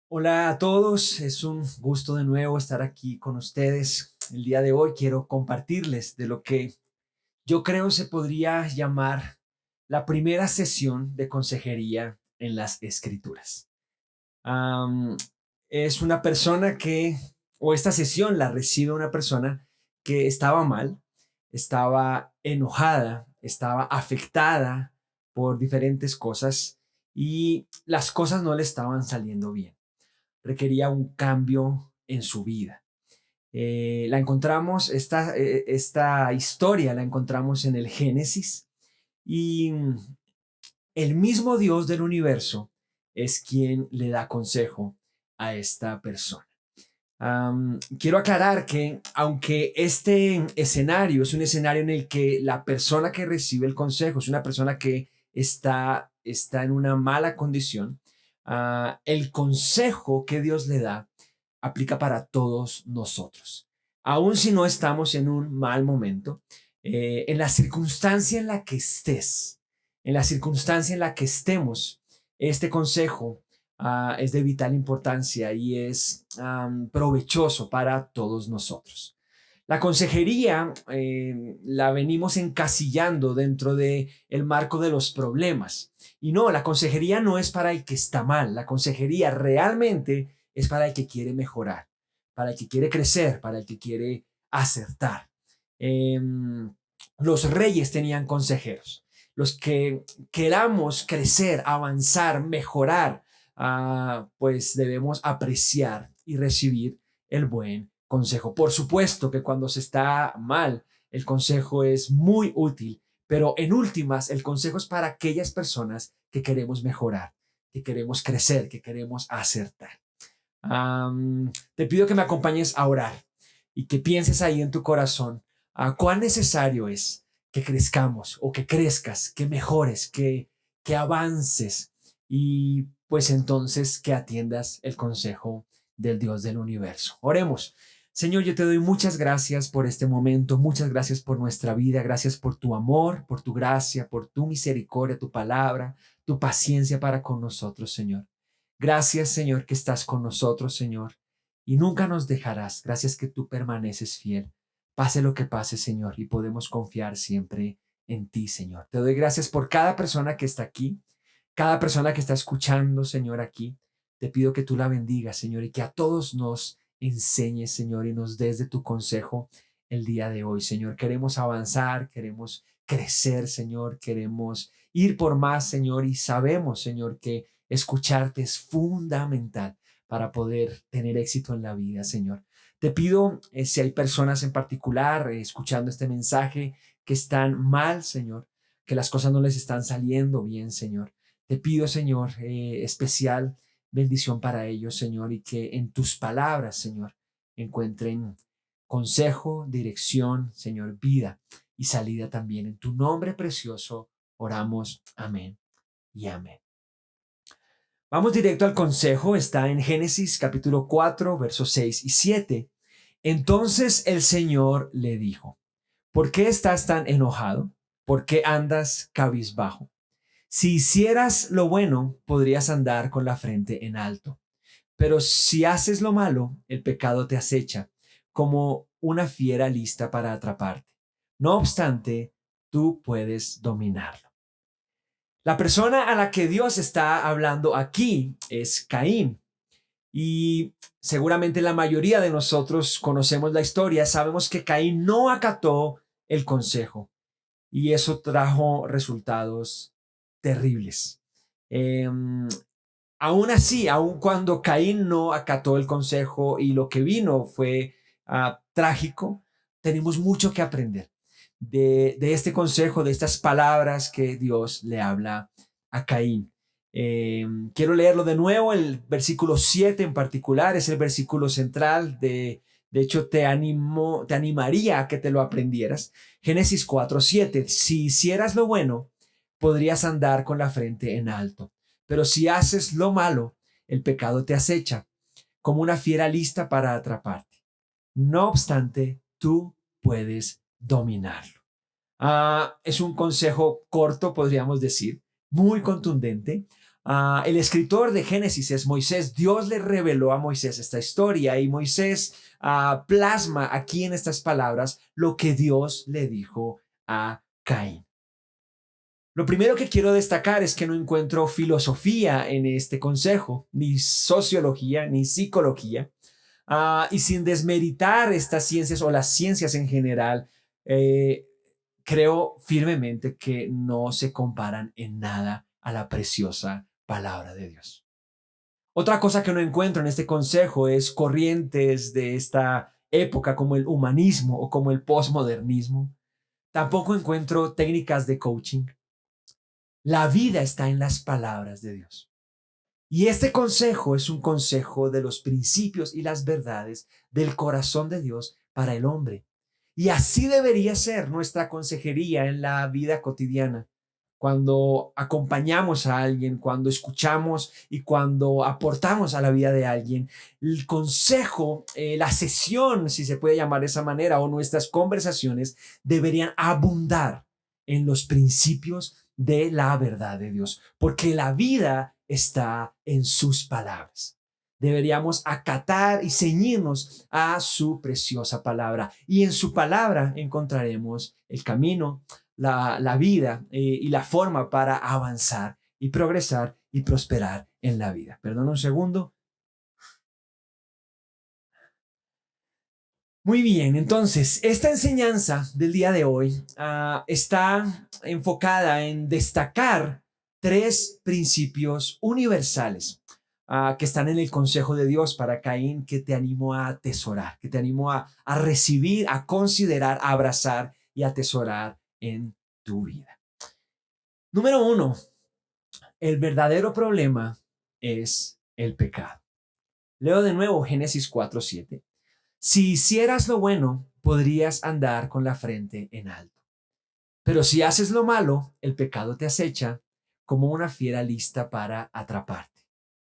Hola a todos, es un gusto de nuevo estar aquí con ustedes. El día de hoy quiero compartirles de lo que yo creo se podría llamar la primera sesión de consejería en las escrituras. Am, es una persona o esta sesión la recibe una persona que estaba mal, estaba enojada, estaba afectada por diferentes cosas y las cosas no le estaban saliendo bien, requería un cambio en su vida. La encontramos, esta historia la encontramos en el Génesis y el mismo Dios del universo es quien le da consejo a esta persona. Quiero aclarar que aunque este escenario es un escenario en el que la persona que recibe el consejo es una persona que está en una mala condición, el consejo que Dios le da aplica para todos nosotros. Aun si no estamos en un mal momento, en la circunstancia en la que estés, en la circunstancia en la que estemos, este consejo es de vital importancia y es provechoso para todos nosotros. La consejería la venimos encasillando dentro de el marco de los problemas. Y no, la consejería no es para el que está mal. La consejería realmente es para el que quiere mejorar, para el que quiere crecer, para el que quiere acertar. Eh, los reyes tenían consejeros. Los que queramos crecer, avanzar, mejorar, pues debemos apreciar y recibir el buen consejo. Por supuesto que cuando se está mal, el consejo es muy útil, pero en últimas, el consejo es para aquellas personas que queremos mejorar, que queremos crecer, que queremos acertar. Te pido que me acompañes a orar y que pienses ahí en tu corazón cuán necesario es que crezcamos o que crezcas, que mejores, que avances y pues entonces que atiendas el consejo del Dios del universo. Oremos. Señor, yo te doy muchas gracias por este momento, muchas gracias por nuestra vida, gracias por tu amor, por tu gracia, por tu misericordia, tu palabra, tu paciencia para con nosotros, Señor. Gracias, Señor, que estás con nosotros, Señor, y nunca nos dejarás. Gracias que tú permaneces fiel. Pase lo que pase, Señor, y podemos confiar siempre en ti, Señor. Te doy gracias por cada persona que está aquí, cada persona que está escuchando, Señor, aquí. Te pido que tú la bendigas, Señor, y que a todos nos enseñes, Señor, y nos des de tu consejo el día de hoy, Señor. Queremos avanzar, queremos crecer, Señor, queremos ir por más, Señor, y sabemos, Señor, que escucharte es fundamental para poder tener éxito en la vida, Señor. Te pido, si hay personas en particular escuchando este mensaje que están mal, Señor, que las cosas no les están saliendo bien, Señor. Te pido, Señor, especial bendición para ellos, Señor, y que en tus palabras, Señor, encuentren consejo, dirección, Señor, vida y salida también. En tu nombre precioso oramos. Amén y amén. Vamos directo al consejo, está en Génesis capítulo 4, versos 6 y 7. Entonces el Señor le dijo, ¿por qué estás tan enojado? ¿Por qué andas cabizbajo? Si hicieras lo bueno, podrías andar con la frente en alto. Pero si haces lo malo, el pecado te acecha como una fiera lista para atraparte. No obstante, tú puedes dominarlo. La persona a la que Dios está hablando aquí es Caín. Y seguramente la mayoría de nosotros conocemos la historia, sabemos que Caín no acató el consejo y eso trajo resultados terribles. Eh, Aún así, aun cuando Caín no acató el consejo y lo que vino fue trágico, tenemos mucho que aprender de este consejo, de estas palabras que Dios le habla a Caín. Quiero leerlo de nuevo, el versículo 7 en particular es el versículo central de hecho te animaría a que te lo aprendieras. Génesis 4:7, si hicieras lo bueno, podrías andar con la frente en alto, pero si haces lo malo, el pecado te acecha como una fiera lista para atraparte. No obstante, tú puedes dominarlo. Es un consejo corto, podríamos decir, muy contundente, El escritor de Génesis es Moisés. Dios le reveló a Moisés esta historia y Moisés plasma aquí en estas palabras lo que Dios le dijo a Caín. Lo primero que quiero destacar es que no encuentro filosofía en este consejo, ni sociología, ni psicología. Y sin desmeritar estas ciencias o las ciencias en general, eh, creo firmemente que no se comparan en nada a la preciosa palabra de Dios. Otra cosa que no encuentro en este consejo es corrientes de esta época como el humanismo o como el posmodernismo. Tampoco encuentro técnicas de coaching. La vida está en las palabras de Dios. Y este consejo es un consejo de los principios y las verdades del corazón de Dios para el hombre. Y así debería ser nuestra consejería en la vida cotidiana. Cuando acompañamos a alguien, cuando escuchamos y cuando aportamos a la vida de alguien, el consejo, la sesión, si se puede llamar de esa manera, o nuestras conversaciones deberían abundar en los principios de la verdad de Dios, porque la vida está en sus palabras. Deberíamos acatar y ceñirnos a su preciosa palabra. Y en su palabra encontraremos el camino, la vida y la forma para avanzar y progresar y prosperar en la vida. Perdón un segundo. Muy bien, entonces esta enseñanza del día de hoy está enfocada en destacar tres principios universales que están en el consejo de Dios para Caín, que te animo a atesorar, que te animo a recibir, a considerar, a abrazar y atesorar en tu vida. Número uno, el verdadero problema es el pecado. Leo de nuevo Génesis 4:7. Si hicieras lo bueno, podrías andar con la frente en alto. Pero si haces lo malo, el pecado te acecha como una fiera lista para atraparte.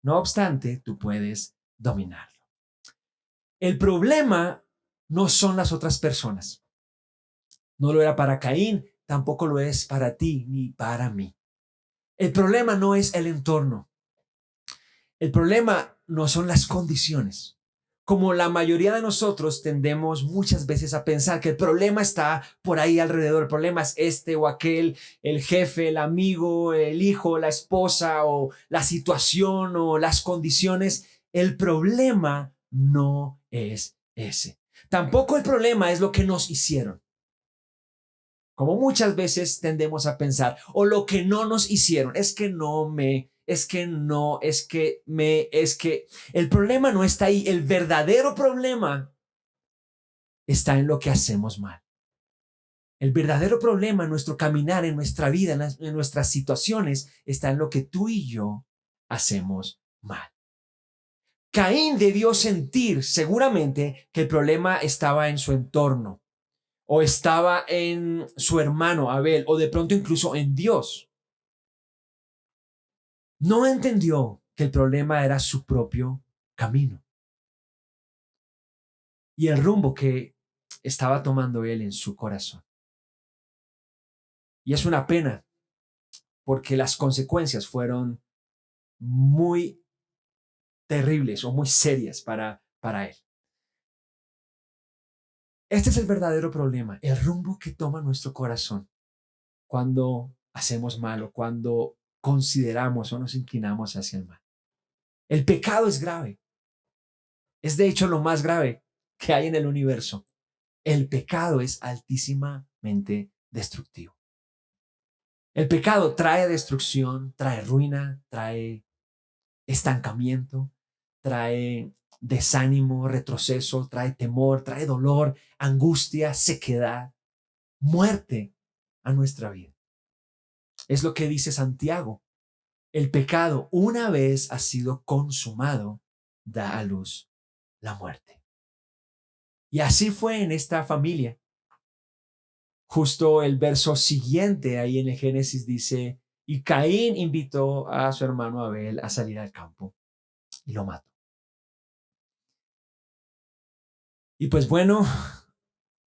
No obstante, tú puedes dominarlo. El problema no son las otras personas. No lo era para Caín, tampoco lo es para ti ni para mí. El problema no es el entorno. El problema no son las condiciones. Como la mayoría de nosotros tendemos muchas veces a pensar que el problema está por ahí alrededor, el problema es este o aquel, el jefe, el amigo, el hijo, la esposa o la situación o las condiciones. El problema no es ese. Tampoco el problema es lo que nos hicieron, como muchas veces tendemos a pensar, o lo que no nos hicieron, es que no me, es que no, es que me, es que el problema no está ahí, el verdadero problema está en lo que hacemos mal. El verdadero problema en nuestro caminar, en nuestra vida, en nuestras situaciones, está en lo que tú y yo hacemos mal. Caín debió sentir seguramente que el problema estaba en su entorno, o estaba en su hermano Abel, o de pronto incluso en Dios. No entendió que el problema era su propio camino y el rumbo que estaba tomando él en su corazón. Y es una pena porque las consecuencias fueron muy terribles o muy serias para él. Este es el verdadero problema, el rumbo que toma nuestro corazón cuando hacemos mal o cuando consideramos o nos inclinamos hacia el mal. El pecado es grave. Es de hecho lo más grave que hay en el universo. El pecado es altísimamente destructivo. El pecado trae destrucción, trae ruina, trae estancamiento, trae desánimo, retroceso, trae temor, trae dolor, angustia, sequedad, muerte a nuestra vida. Es lo que dice Santiago. El pecado, una vez ha sido consumado, da a luz la muerte. Y así fue en esta familia. Justo el verso siguiente ahí en el Génesis dice, y Caín invitó a su hermano Abel a salir al campo y lo mató. Y pues bueno,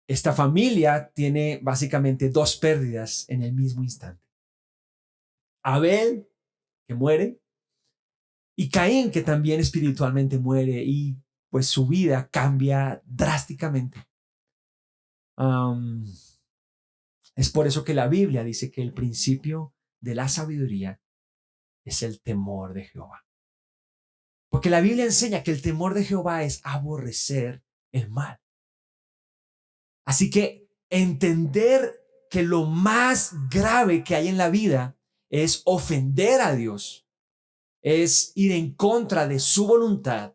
esta familia tiene básicamente dos pérdidas en el mismo instante. Abel, que muere, Y Caín, que también espiritualmente muere y pues su vida cambia drásticamente. Um, es por eso que la Biblia dice que el principio de la sabiduría es el temor de Jehová. Porque la Biblia enseña que el temor de Jehová es aborrecer el mal. Así que entender que lo más grave que hay en la vida es ofender a Dios, es ir en contra de su voluntad,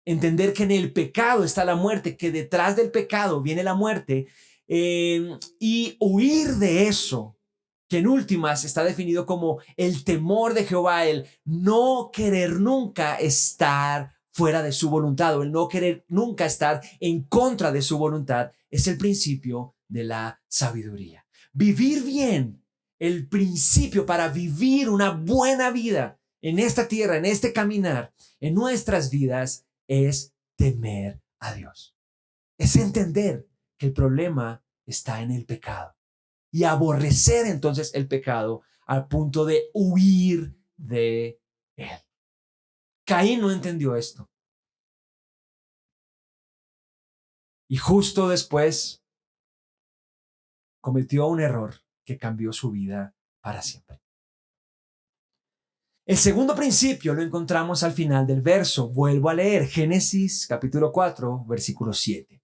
entender que en el pecado está la muerte, que detrás del pecado viene la muerte, y huir de eso, que en últimas está definido como el temor de Jehová, el no querer nunca estar fuera de su voluntad o el no querer nunca estar en contra de su voluntad, es el principio de la sabiduría. Vivir bien, el principio para vivir una buena vida en esta tierra, en este caminar, en nuestras vidas, es temer a Dios. Es entender que el problema está en el pecado y aborrecer entonces el pecado al punto de huir de él. Caín no entendió esto. Y justo después cometió un error que cambió su vida para siempre. El segundo principio lo encontramos al final del verso. Vuelvo a leer Génesis capítulo 4, versículo 7.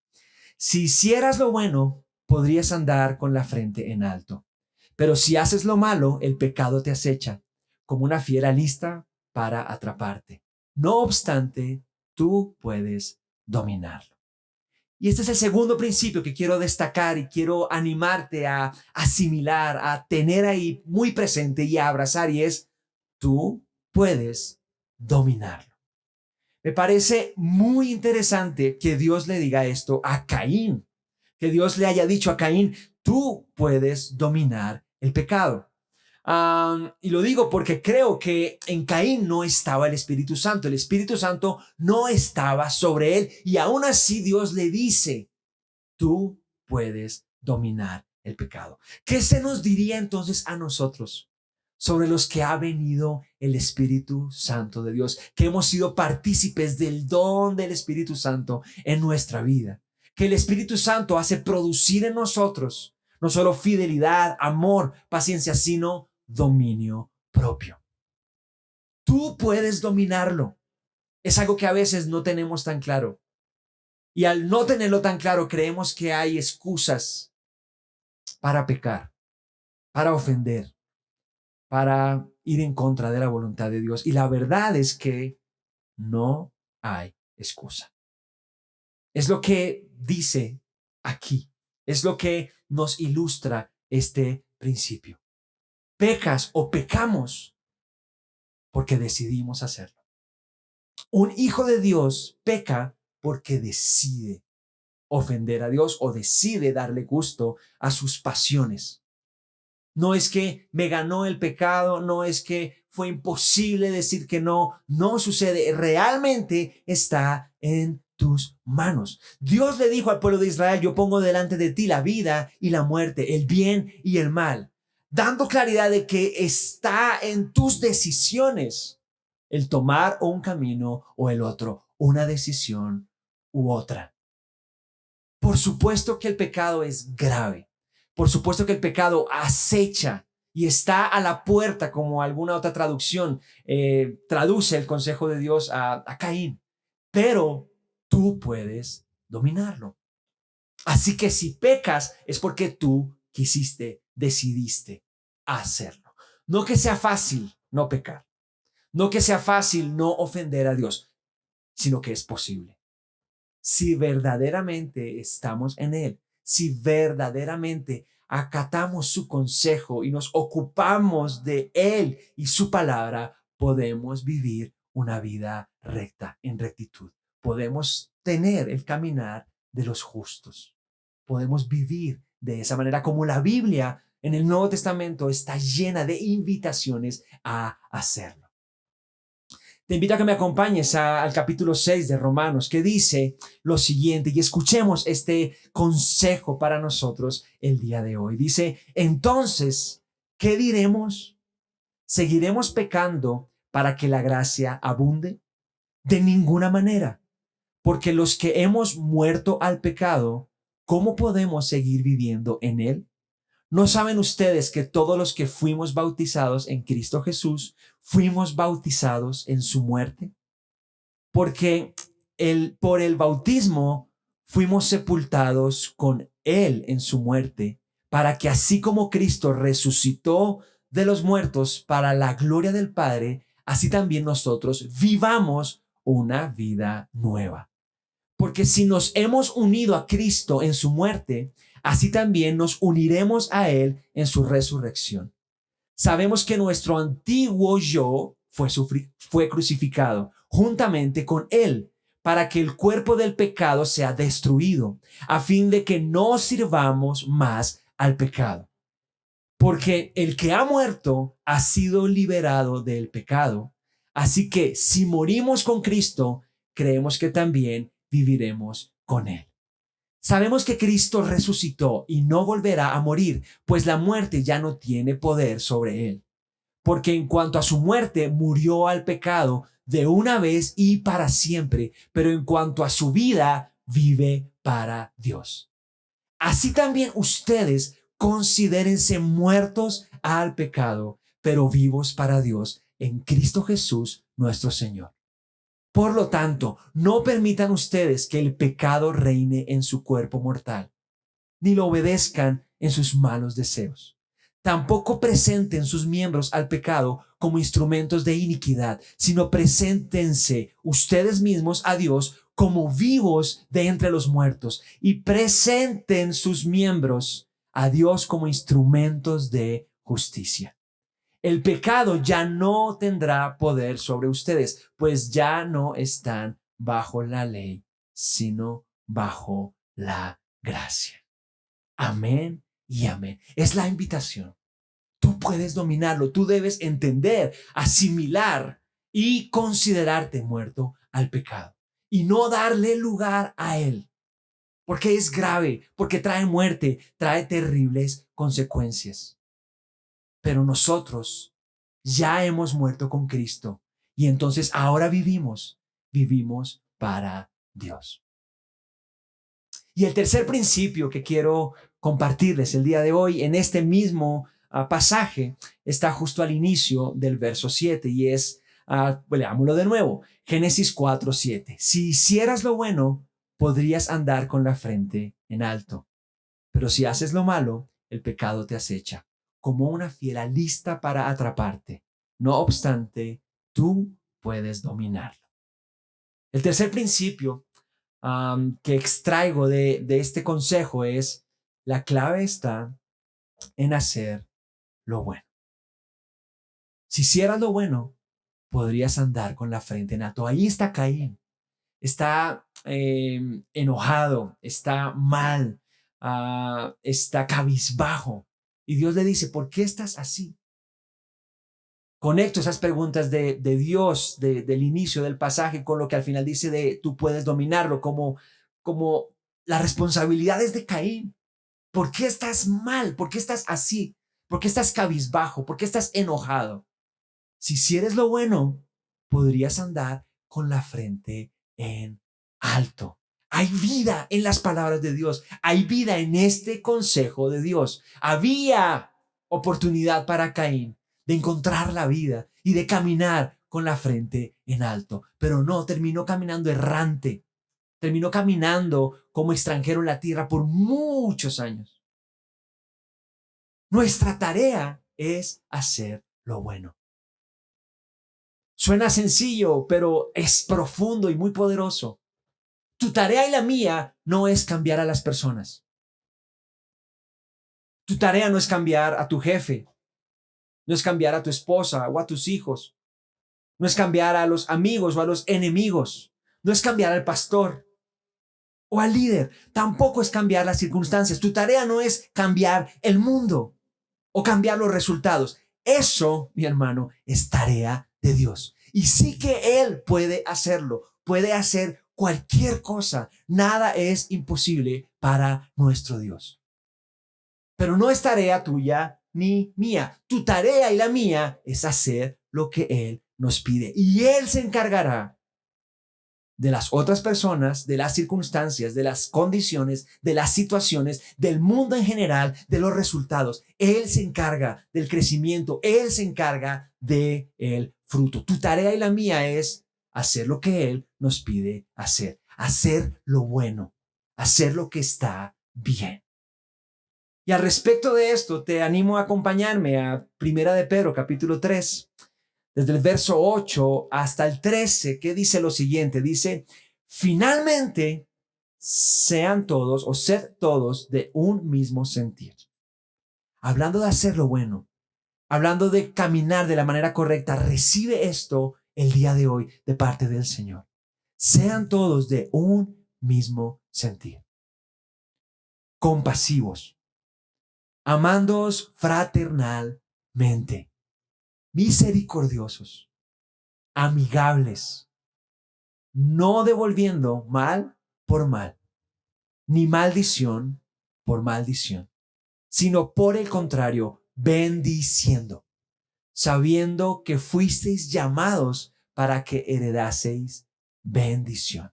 Si hicieras lo bueno, podrías andar con la frente en alto. Pero si haces lo malo, el pecado te acecha, como una fiera lista para atraparte. No obstante, tú puedes dominarlo. Y este es el segundo principio que quiero destacar y quiero animarte a asimilar, a tener ahí muy presente y a abrazar, y es: tú puedes dominarlo. Me parece muy interesante que Dios le diga esto a Caín, que Dios le haya dicho a Caín: tú puedes dominar el pecado. Y lo digo porque creo que en Caín no estaba el Espíritu Santo. El Espíritu Santo no estaba sobre él y aún así Dios le dice: tú puedes dominar el pecado. ¿Qué se nos diría entonces a nosotros sobre los que ha venido el Espíritu Santo de Dios, que hemos sido partícipes del don del Espíritu Santo en nuestra vida? Que el Espíritu Santo hace producir en nosotros no solo fidelidad, amor, paciencia, sino dominio propio. Tú puedes dominarlo. Es algo que a veces no tenemos tan claro. Y al no tenerlo tan claro, creemos que hay excusas para pecar, para ofender, para ir en contra de la voluntad de Dios. Y la verdad es que no hay excusa. Es lo que dice aquí. Es lo que nos ilustra este principio. Pecas o pecamos porque decidimos hacerlo. Un hijo de Dios peca porque decide ofender a Dios o decide darle gusto a sus pasiones. No es que me ganó el pecado, no es que fue imposible decir que no, no sucede, realmente está en tus manos. Dios le dijo al pueblo de Israel: yo pongo delante de ti la vida y la muerte, el bien y el mal, dando claridad de que está en tus decisiones el tomar un camino o el otro, una decisión u otra. Por supuesto que el pecado es grave. Por supuesto que el pecado acecha y está a la puerta, como alguna otra traducción traduce el consejo de Dios a Caín. Pero tú puedes dominarlo. Así que si pecas es porque tú quisiste, decidiste hacerlo. No que sea fácil no pecar. No que sea fácil no ofender a Dios, sino que es posible. Si verdaderamente estamos en Él, si verdaderamente acatamos su consejo y nos ocupamos de Él y su palabra, podemos vivir una vida recta, en rectitud. Podemos tener el caminar de los justos. Podemos vivir de esa manera, como la Biblia en el Nuevo Testamento está llena de invitaciones a hacerlo. Te invito a que me acompañes al capítulo 6 de Romanos, que dice lo siguiente, y escuchemos este consejo para nosotros el día de hoy. Dice: entonces, ¿qué diremos? ¿Seguiremos pecando para que la gracia abunde? De ninguna manera, porque los que hemos muerto al pecado, ¿cómo podemos seguir viviendo en él? ¿No saben ustedes que todos los que fuimos bautizados en Cristo Jesús, fuimos bautizados en su muerte? Porque por el bautismo fuimos sepultados con él en su muerte, para que así como Cristo resucitó de los muertos para la gloria del Padre, así también nosotros vivamos una vida nueva. Porque si nos hemos unido a Cristo en su muerte, así también nos uniremos a Él en su resurrección. Sabemos que nuestro antiguo yo fue crucificado juntamente con Él para que el cuerpo del pecado sea destruido, a fin de que no sirvamos más al pecado. Porque el que ha muerto ha sido liberado del pecado. Así que si morimos con Cristo, creemos que también viviremos con Él. Sabemos que Cristo resucitó y no volverá a morir, pues la muerte ya no tiene poder sobre Él. Porque en cuanto a su muerte, murió al pecado de una vez y para siempre, pero en cuanto a su vida, vive para Dios. Así también ustedes considérense muertos al pecado, pero vivos para Dios en Cristo Jesús nuestro Señor. Por lo tanto, no permitan ustedes que el pecado reine en su cuerpo mortal, ni lo obedezcan en sus malos deseos. Tampoco presenten sus miembros al pecado como instrumentos de iniquidad, sino preséntense ustedes mismos a Dios como vivos de entre los muertos y presenten sus miembros a Dios como instrumentos de justicia. El pecado ya no tendrá poder sobre ustedes, pues ya no están bajo la ley, sino bajo la gracia. Amén y amén. Es la invitación. Tú puedes dominarlo, tú debes entender, asimilar y considerarte muerto al pecado y no darle lugar a él, porque es grave, porque trae muerte, trae terribles consecuencias. Pero nosotros ya hemos muerto con Cristo y entonces ahora vivimos para Dios. Y el tercer principio que quiero compartirles el día de hoy en este mismo pasaje está justo al inicio del verso 7 y es, leámoslo de nuevo, Génesis 4:7. Si hicieras lo bueno, podrías andar con la frente en alto, pero si haces lo malo, el pecado te acecha como una fiera lista para atraparte. No obstante, tú puedes dominarlo. El tercer principio que extraigo de este consejo es: la clave está en hacer lo bueno. Si hicieras lo bueno, podrías andar con la frente en alto. Ahí está Caín. Está enojado, está mal, está cabizbajo. Y Dios le dice: ¿por qué estás así? Conecto esas preguntas de Dios, del inicio del pasaje, con lo que al final dice de tú puedes dominarlo, como las responsabilidades de Caín. ¿Por qué estás mal? ¿Por qué estás así? ¿Por qué estás cabizbajo? ¿Por qué estás enojado? Si hicieres lo bueno, podrías andar con la frente en alto. Hay vida en las palabras de Dios. Hay vida en este consejo de Dios. Había oportunidad para Caín de encontrar la vida y de caminar con la frente en alto, pero no, terminó caminando errante. Terminó caminando como extranjero en la tierra por muchos años. Nuestra tarea es hacer lo bueno. Suena sencillo, pero es profundo y muy poderoso. Tu tarea y la mía no es cambiar a las personas. Tu tarea no es cambiar a tu jefe, no es cambiar a tu esposa o a tus hijos, no es cambiar a los amigos o a los enemigos, no es cambiar al pastor o al líder, tampoco es cambiar las circunstancias. Tu tarea no es cambiar el mundo o cambiar los resultados. Eso, mi hermano, es tarea de Dios. Y sí que Él puede hacerlo, puede hacer cualquier cosa. Nada es imposible para nuestro Dios. Pero no es tarea tuya ni mía. Tu tarea y la mía es hacer lo que Él nos pide. Y Él se encargará de las otras personas, de las circunstancias, de las condiciones, de las situaciones, del mundo en general, de los resultados. Él se encarga del crecimiento, Él se encarga del fruto. Tu tarea y la mía es hacer lo que Él nos pide hacer lo bueno, hacer lo que está bien. Y al respecto de esto, te animo a acompañarme a Primera de Pedro, capítulo 3, desde el verso 8 hasta el 13, que dice lo siguiente, dice, finalmente sean todos o sed todos de un mismo sentir. Hablando de hacer lo bueno, hablando de caminar de la manera correcta, recibe esto el día de hoy de parte del Señor. Sean todos de un mismo sentir. Compasivos, amándoos fraternalmente, misericordiosos, amigables, no devolviendo mal por mal, ni maldición por maldición, sino por el contrario, bendiciendo, sabiendo que fuisteis llamados para que heredaseis bendición.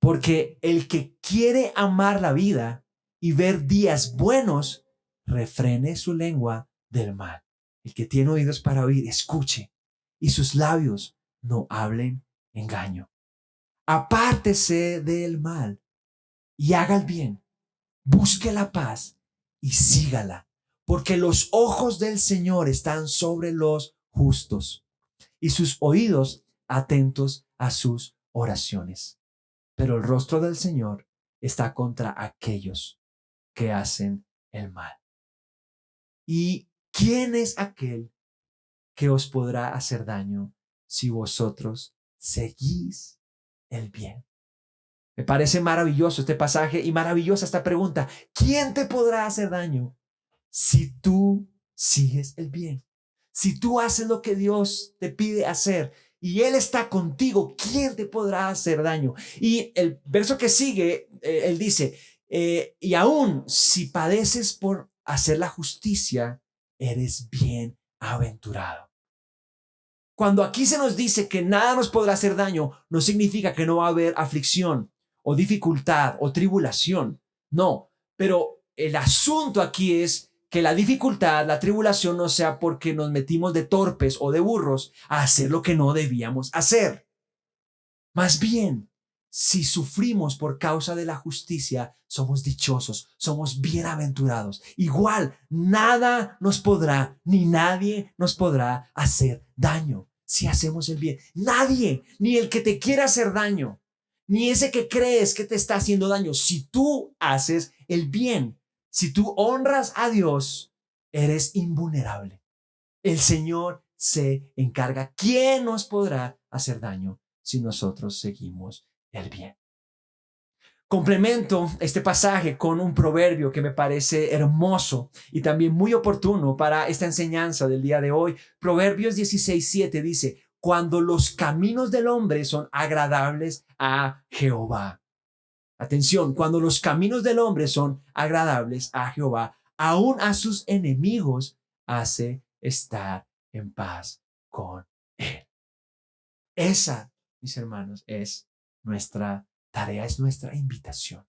Porque el que quiere amar la vida y ver días buenos, refrene su lengua del mal. El que tiene oídos para oír, escuche, y sus labios no hablen engaño. Apártese del mal y haga el bien. Busque la paz y sígala, porque los ojos del Señor están sobre los justos y sus oídos atentos a sus oraciones. Pero el rostro del Señor está contra aquellos que hacen el mal. ¿Y quién es aquel que os podrá hacer daño si vosotros seguís el bien? Me parece maravilloso este pasaje y maravillosa esta pregunta. ¿Quién te podrá hacer daño si tú sigues el bien? Si tú haces lo que Dios te pide hacer y Él está contigo, ¿quién te podrá hacer daño? Y el verso que sigue, Él dice, y aún si padeces por hacer la justicia, eres bienaventurado. Cuando aquí se nos dice que nada nos podrá hacer daño, no significa que no va a haber aflicción o dificultad o tribulación. No, pero el asunto aquí es que la dificultad, la tribulación no sea porque nos metimos de torpes o de burros a hacer lo que no debíamos hacer. Más bien, si sufrimos por causa de la justicia, somos dichosos, somos bienaventurados. Igual, nada nos podrá, ni nadie nos podrá hacer daño si hacemos el bien. Nadie, ni el que te quiera hacer daño, ni ese que crees que te está haciendo daño. Si tú haces el bien, si tú honras a Dios, eres invulnerable. El Señor se encarga. ¿Quién nos podrá hacer daño si nosotros seguimos el bien? Complemento este pasaje con un proverbio que me parece hermoso y también muy oportuno para esta enseñanza del día de hoy. Proverbios 16:7 dice, cuando los caminos del hombre son agradables a Jehová. Atención, cuando los caminos del hombre son agradables a Jehová, aún a sus enemigos hace estar en paz con Él. Esa, mis hermanos, es nuestra tarea, es nuestra invitación.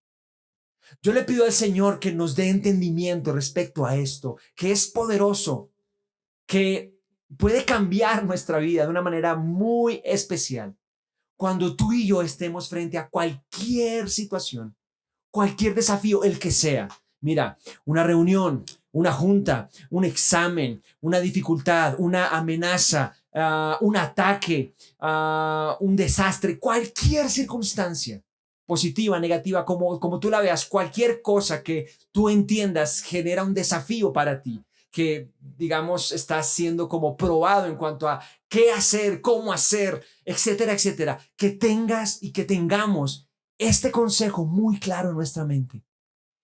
Yo le pido al Señor que nos dé entendimiento respecto a esto, que es poderoso, que puede cambiar nuestra vida de una manera muy especial. Cuando tú y yo estemos frente a cualquier situación, cualquier desafío, el que sea. Mira, una reunión, una junta, un examen, una dificultad, una amenaza, un ataque, un desastre, cualquier circunstancia, positiva, negativa, como tú la veas, cualquier cosa que tú entiendas genera un desafío para ti, que digamos está siendo como probado en cuanto a qué hacer, cómo hacer, etcétera, etcétera, que tengas y que tengamos este consejo muy claro en nuestra mente.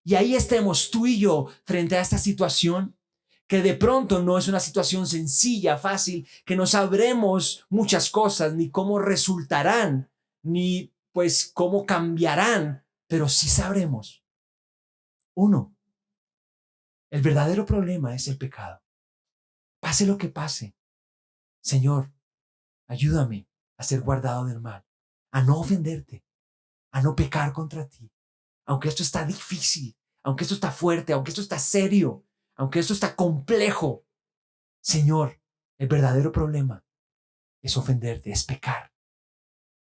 Y ahí estemos tú y yo frente a esta situación que de pronto no es una situación sencilla, fácil, que no sabremos muchas cosas, ni cómo resultarán, ni pues cómo cambiarán, pero sí sabremos. Uno, el verdadero problema es el pecado. Pase lo que pase, Señor, Ayúdame a ser guardado del mal, a no ofenderte, a no pecar contra ti. Aunque esto está difícil, aunque esto está fuerte, aunque esto está serio, aunque esto está complejo, Señor, el verdadero problema es ofenderte, es pecar.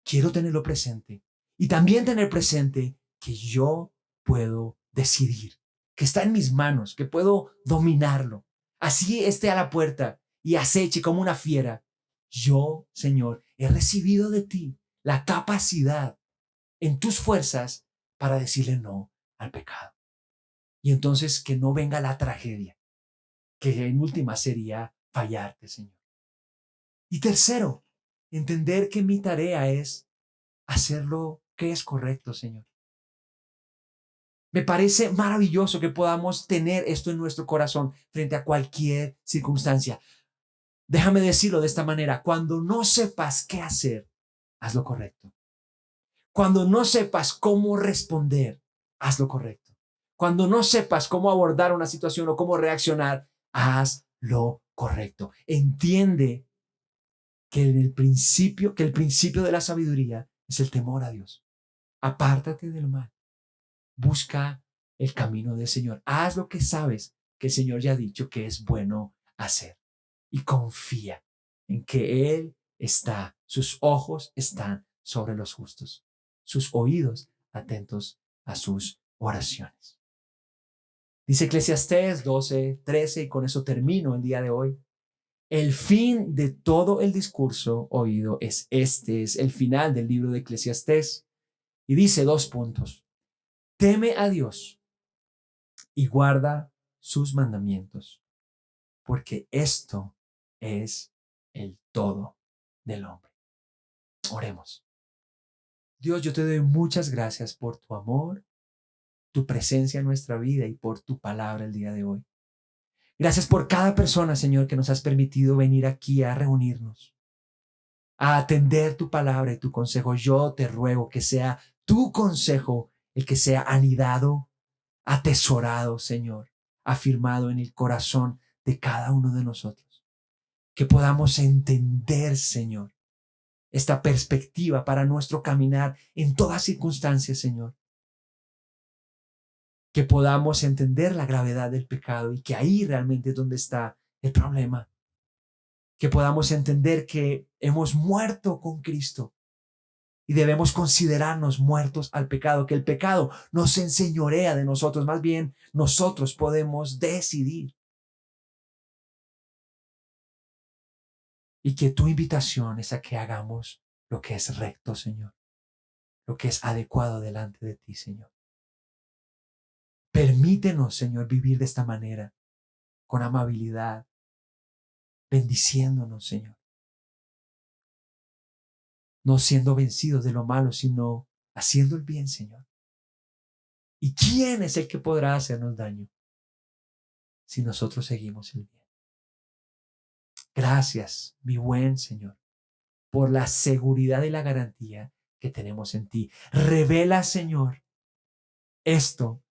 Quiero tenerlo presente y también tener presente que yo puedo decidir, que está en mis manos, que puedo dominarlo. Así esté a la puerta y aceche como una fiera. Yo, Señor, he recibido de ti la capacidad en tus fuerzas para decirle no al pecado. Y entonces que no venga la tragedia, que en última sería fallarte, Señor. Y tercero, entender que mi tarea es hacer lo que es correcto, Señor. Me parece maravilloso que podamos tener esto en nuestro corazón frente a cualquier circunstancia. Déjame decirlo de esta manera: cuando no sepas qué hacer, haz lo correcto. Cuando no sepas cómo responder, haz lo correcto. Cuando no sepas cómo abordar una situación o cómo reaccionar, haz lo correcto. Entiende que el principio de la sabiduría es el temor a Dios. Apártate del mal. Busca el camino del Señor. Haz lo que sabes que el Señor ya ha dicho que es bueno hacer. Y confía en que sus ojos están sobre los justos, sus oídos atentos a sus oraciones. Dice Eclesiastés 12:13, y con eso termino el día de hoy. El fin de todo el discurso oído es el final del libro de Eclesiastés. Y dice 2 puntos. Teme a Dios y guarda sus mandamientos, porque esto es el todo del hombre. Oremos. Dios, yo te doy muchas gracias por tu amor, tu presencia en nuestra vida y por tu palabra el día de hoy. Gracias por cada persona, Señor, que nos has permitido venir aquí a reunirnos, a atender tu palabra y tu consejo. Yo te ruego que sea tu consejo el que sea anidado, atesorado, Señor, afirmado en el corazón de cada uno de nosotros. Que podamos entender, Señor, esta perspectiva para nuestro caminar en todas circunstancias, Señor. Que podamos entender la gravedad del pecado y que ahí realmente es donde está el problema. Que podamos entender que hemos muerto con Cristo y debemos considerarnos muertos al pecado, que el pecado no se enseñorea de nosotros, más bien nosotros podemos decidir. Y que tu invitación es a que hagamos lo que es recto, Señor, lo que es adecuado delante de ti, Señor. Permítenos, Señor, vivir de esta manera, con amabilidad, bendiciéndonos, Señor. No siendo vencidos de lo malo, sino haciendo el bien, Señor. ¿Y quién es el que podrá hacernos daño si nosotros seguimos el bien? Gracias, mi buen Señor, por la seguridad y la garantía que tenemos en ti. Revela, Señor, esto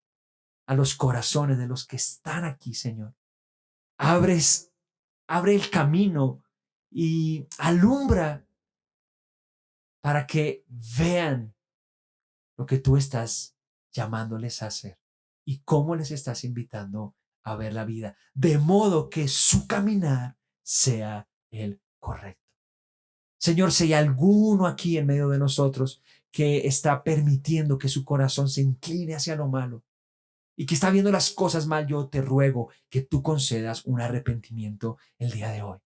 a los corazones de los que están aquí, Señor. Abre el camino y alumbra para que vean lo que tú estás llamándoles a hacer y cómo les estás invitando a ver la vida, de modo que su caminar sea el correcto. Señor, si hay alguno aquí en medio de nosotros que está permitiendo que su corazón se incline hacia lo malo y que está viendo las cosas mal, yo te ruego que tú concedas un arrepentimiento el día de hoy.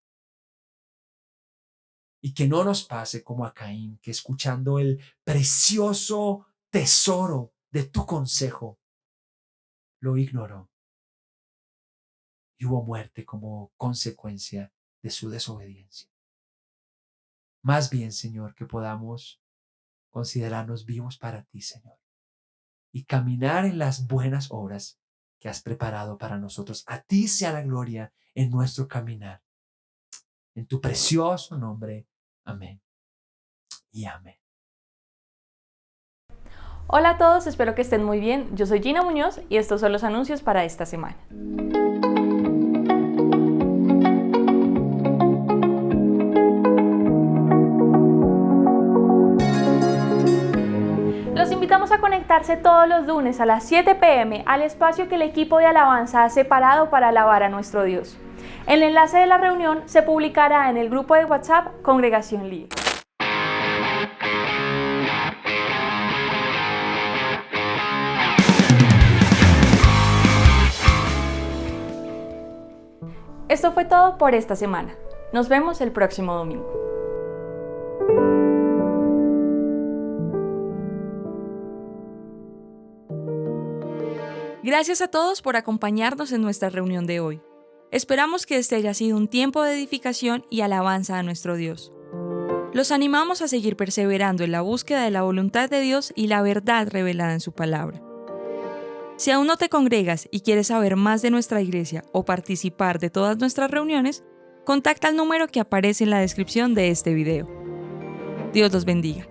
Y que no nos pase como a Caín, que escuchando el precioso tesoro de tu consejo, lo ignoró y hubo muerte como consecuencia de su desobediencia. Más bien, Señor, que podamos considerarnos vivos para ti, Señor, y caminar en las buenas obras que has preparado para nosotros. A ti sea la gloria en nuestro caminar. En tu precioso nombre. Amén y amén. Hola a todos, espero que estén muy bien. Yo soy Gina Muñoz y estos son los anuncios para esta semana. invitamos a conectarse todos los lunes a las 7 p.m. al espacio que el equipo de alabanza ha separado para alabar a nuestro Dios. El enlace de la reunión se publicará en el grupo de WhatsApp Congregación Líder. Esto fue todo por esta semana. Nos vemos el próximo domingo. Gracias a todos por acompañarnos en nuestra reunión de hoy. Esperamos que este haya sido un tiempo de edificación y alabanza a nuestro Dios. Los animamos a seguir perseverando en la búsqueda de la voluntad de Dios y la verdad revelada en su palabra. Si aún no te congregas y quieres saber más de nuestra iglesia o participar de todas nuestras reuniones, contacta al número que aparece en la descripción de este video. Dios los bendiga.